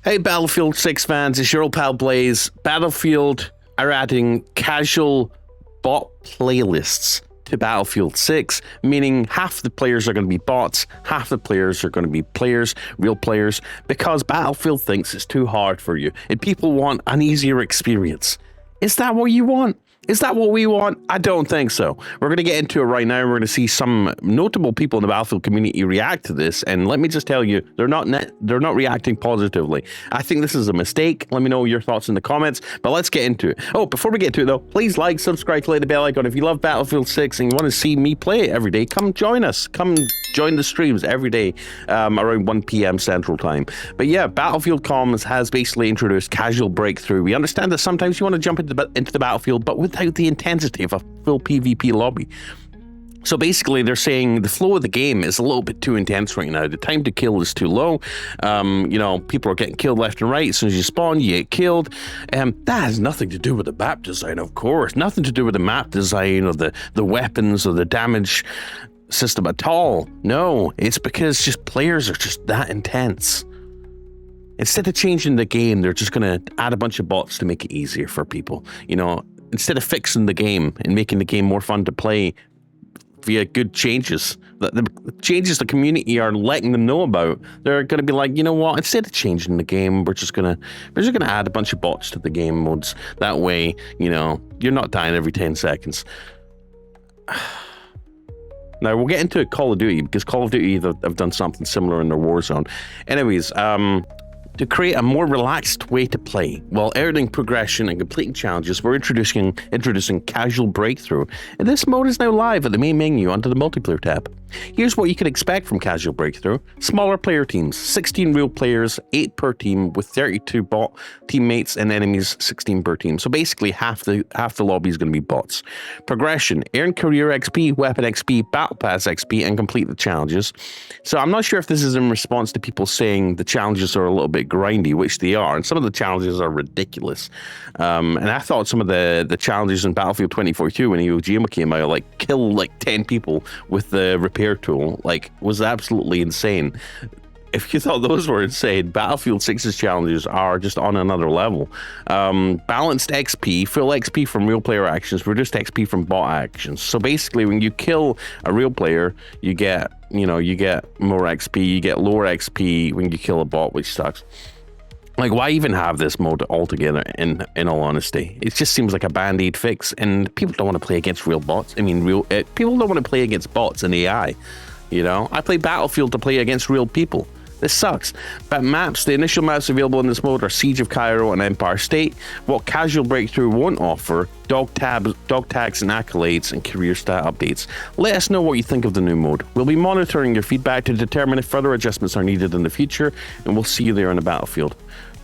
Hey Battlefield 6 fans, it's your old pal Blaze. Battlefield are adding casual bot playlists to Battlefield 6, meaning half the players are going to be bots, half the players are going to be players, real players, because Battlefield thinks it's too hard for you and people want an easier experience. Is that what you want? Is that what we want? I don't think so. We're going to get into it right now. We're going to see some notable people in the Battlefield community react to this, and let me just tell you, they're not reacting positively. I think this is a mistake. Let me know your thoughts in the comments, but let's get into it. Oh, before we get to it though, please like, subscribe, click the bell icon. If you love Battlefield 6 and you want to see me play it every day, come join us. Come join the streams every day around 1 p.m. Central Time. But yeah, Battlefield Comms has basically introduced casual breakthrough. We understand that sometimes you want to jump into the battlefield, but without the intensity of a full PvP lobby. So basically, they're saying the flow of the game is a little bit too intense right now. The time to kill is too low. You know, people are getting killed left and right. As soon as you spawn, you get killed. That has nothing to do with the map design, of course. Nothing to do with the map design or the weapons or the damage system at all. No, it's because just players are just that intense. Instead of changing the game, they're just going to add a bunch of bots to make it easier for people. You know, instead of fixing the game and making the game more fun to play via good changes, the changes the community are letting them know about, they're going to be like, you know what? Instead of changing the game, we're just gonna add a bunch of bots to the game modes. That way, you know, you're not dying every 10 seconds. Now, we'll get into Call of Duty, because Call of Duty have done something similar in their Warzone. Anyways, to create a more relaxed way to play, while earning progression and completing challenges, we're introducing Casual Breakthrough. And this mode is now live at the main menu under the Multiplayer tab. Here's what you can expect from Casual Breakthrough. Smaller player teams, 16 real players, 8 per team, with 32 bot teammates and enemies, 16 per team. So basically half the lobby is going to be bots. Progression, earn career XP, weapon XP, battle pass XP, and complete the challenges. So I'm not sure if this is in response to people saying the challenges are a little bit grindy, which they are, and some of the challenges are ridiculous. And I thought some of the challenges in Battlefield 2042 when Iwo Jima came out, like kill like 10 people with the repair tool, like, was absolutely insane. If you thought those were insane, Battlefield 6's challenges are just on another level. Balanced XP, full XP from real player actions, reduced XP from bot actions. So basically, when you kill a real player, you get more XP, you get lower XP when you kill a bot, which sucks. Like, why even have this mode altogether, in all honesty? It just seems like a band-aid fix, and people don't want to play against real bots. I mean, people don't want to play against bots and AI, you know? I play Battlefield to play against real people. This sucks. But maps, the initial maps available in this mode are Siege of Cairo and Empire State. What Casual Breakthrough won't offer, dog tags and accolades, and career stat updates. Let us know what you think of the new mode. We'll be monitoring your feedback to determine if further adjustments are needed in the future, and we'll see you there on the battlefield.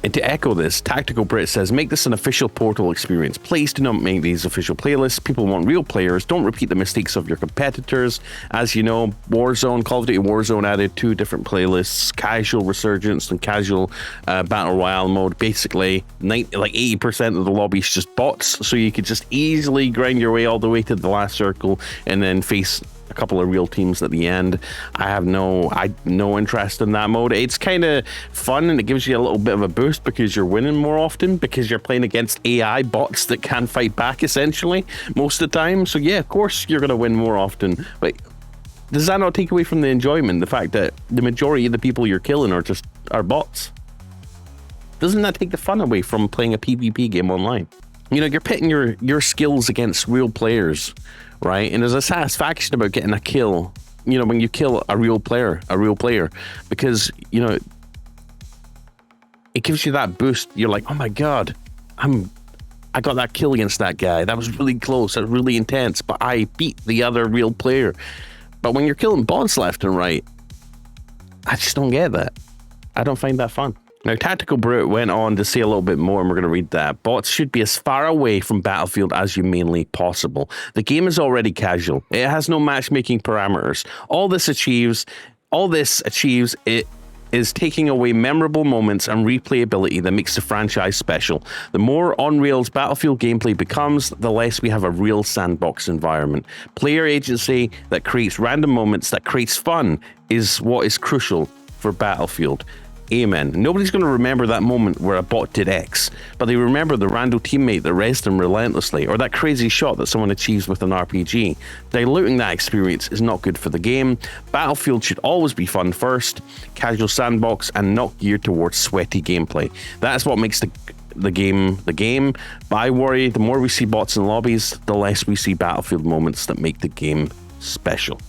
And to echo this, Tactical Brit says, make this an official Portal experience. Please do not make these official playlists. People want real players. Don't repeat the mistakes of your competitors. As you know, Warzone, Call of Duty Warzone added 2 different playlists, Casual Resurgence and Casual Battle Royale mode. Basically, 80% of the lobby is just bots, so you could just easily grind your way all the way to the last circle and then face a couple of real teams at the end. I have no interest in that mode. It's kind of fun and it gives you a little bit of a boost because you're winning more often, because you're playing against AI bots that can fight back essentially most of the time. So yeah, of course you're going to win more often. But does that not take away from the enjoyment, the fact that the majority of the people you're killing are bots? Doesn't that take the fun away from playing a PvP game online? You know, you're pitting your skills against real players, right? And there's a satisfaction about getting a kill, you know, when you kill a real player, because, you know, it gives you that boost. You're like, oh my God, I got that kill against that guy. That was really close. That was really intense, but I beat the other real player. But when you're killing bots left and right, I just don't get that. I don't find that fun. Now, Tactical Brute went on to say a little bit more, and we're going to read that. Bots should be as far away from Battlefield as humanly possible. The game is already casual. It has no matchmaking parameters. All this achieves it is taking away memorable moments and replayability that makes the franchise special. The more on rails Battlefield gameplay becomes, the less we have a real sandbox environment. Player agency that creates random moments, that creates fun, is what is crucial for Battlefield. Amen. Nobody's going to remember that moment where a bot did X, but they remember the rando teammate that rezzed them relentlessly, or that crazy shot that someone achieves with an RPG. Diluting that experience is not good for the game. Battlefield should always be fun first, casual sandbox, and not geared towards sweaty gameplay. That's what makes the game. But I worry the more we see bots in lobbies, the less we see Battlefield moments that make the game special.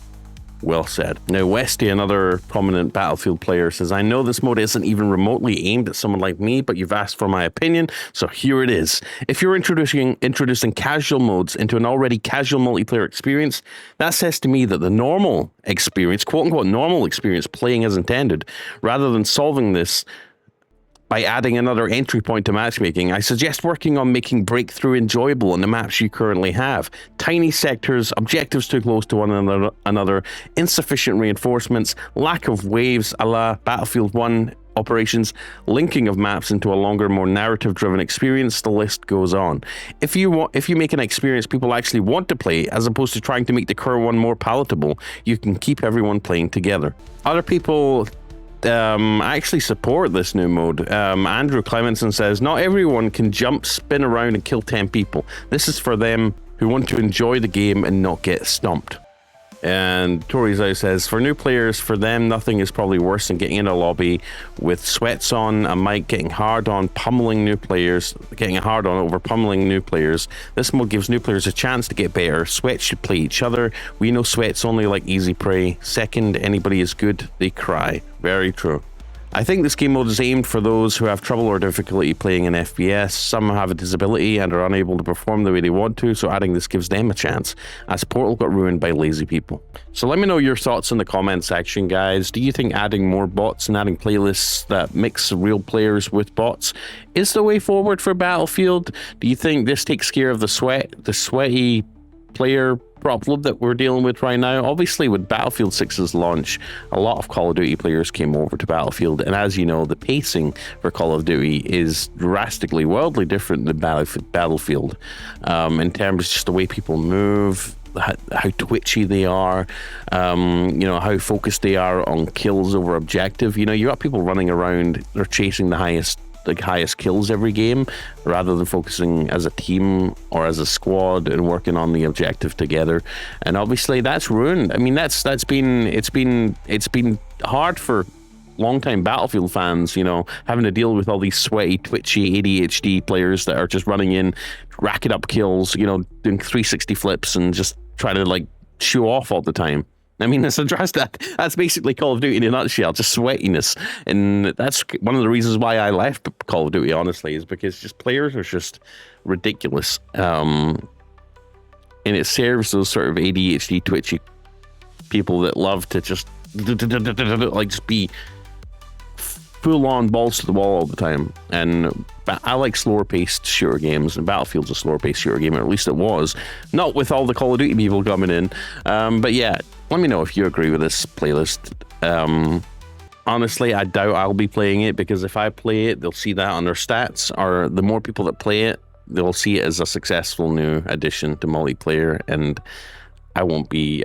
Well said. Now, Westy, another prominent Battlefield player, says, I know this mode isn't even remotely aimed at someone like me, but you've asked for my opinion, so here it is. If you're introducing casual modes into an already casual multiplayer experience, that says to me that the normal experience, quote-unquote normal experience, playing as intended, rather than solving this by adding another entry point to matchmaking, I suggest working on making breakthrough enjoyable on the maps you currently have. Tiny sectors, objectives too close to one another, insufficient reinforcements, lack of waves a la Battlefield 1 operations, linking of maps into a longer, more narrative-driven experience, the list goes on. If you make an experience people actually want to play, as opposed to trying to make the current one more palatable, you can keep everyone playing together. Other people actually support this new mode. Andrew Clemenson says, not everyone can jump, spin around and kill 10 people. This is for them who want to enjoy the game and not get stomped. And Tori Zhao says, for new players, for them, nothing is probably worse than getting in a lobby with sweats on, a mic, getting hard on, pummeling new players, over pummeling new players. This mode gives new players a chance to get better. Sweats should play each other. We know sweats only like easy prey. Second, anybody is good, they cry. Very true. I think this game mode is aimed for those who have trouble or difficulty playing in FPS. Some have a disability and are unable to perform the way they want to, so adding this gives them a chance, as Portal got ruined by lazy people. So let me know your thoughts in the comment section, guys. Do you think adding more bots and adding playlists that mix real players with bots is the way forward for Battlefield? Do you think this takes care of the sweaty player problem that we're dealing with right now? Obviously, with Battlefield 6's launch, a lot of Call of Duty players came over to Battlefield, and as you know, the pacing for Call of Duty is drastically, wildly different than Battlefield, in terms of just the way people move, how twitchy they are, how focused they are on kills over objective. You got people running around, they're chasing the highest kills every game, rather than focusing as a team or as a squad and working on the objective together. And obviously that's ruined. I mean, it's been hard for longtime Battlefield fans, having to deal with all these sweaty, twitchy ADHD players that are just running in, racking up kills, doing 360 flips and just trying to show off all the time. I mean, that's basically Call of Duty in a nutshell, just sweatiness. And that's one of the reasons why I left Call of Duty, honestly, is because just players are just ridiculous. And it serves those sort of ADHD, twitchy people that love to just be full on balls to the wall all the time. And I like slower paced shooter games, and Battlefield's a slower paced shooter game, or at least it was. Not with all the Call of Duty people coming in. But yeah, let me know if you agree with this playlist. Honestly, I doubt I'll be playing it, because if I play it, they'll see that on their stats, or the more people that play it, they'll see it as a successful new addition to multiplayer, and I won't be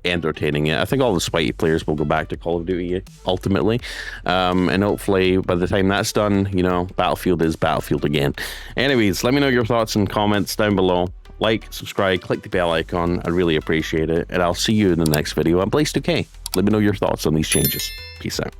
entertaining it. I think all the sweaty players will go back to Call of Duty ultimately, and hopefully by the time that's done, Battlefield is Battlefield again. Anyways, let me know your thoughts and comments down below. Like, subscribe, click the bell icon. I really appreciate it, and I'll see you in the next video. I'm Blaze2K. Let me know your thoughts on these changes. Peace out.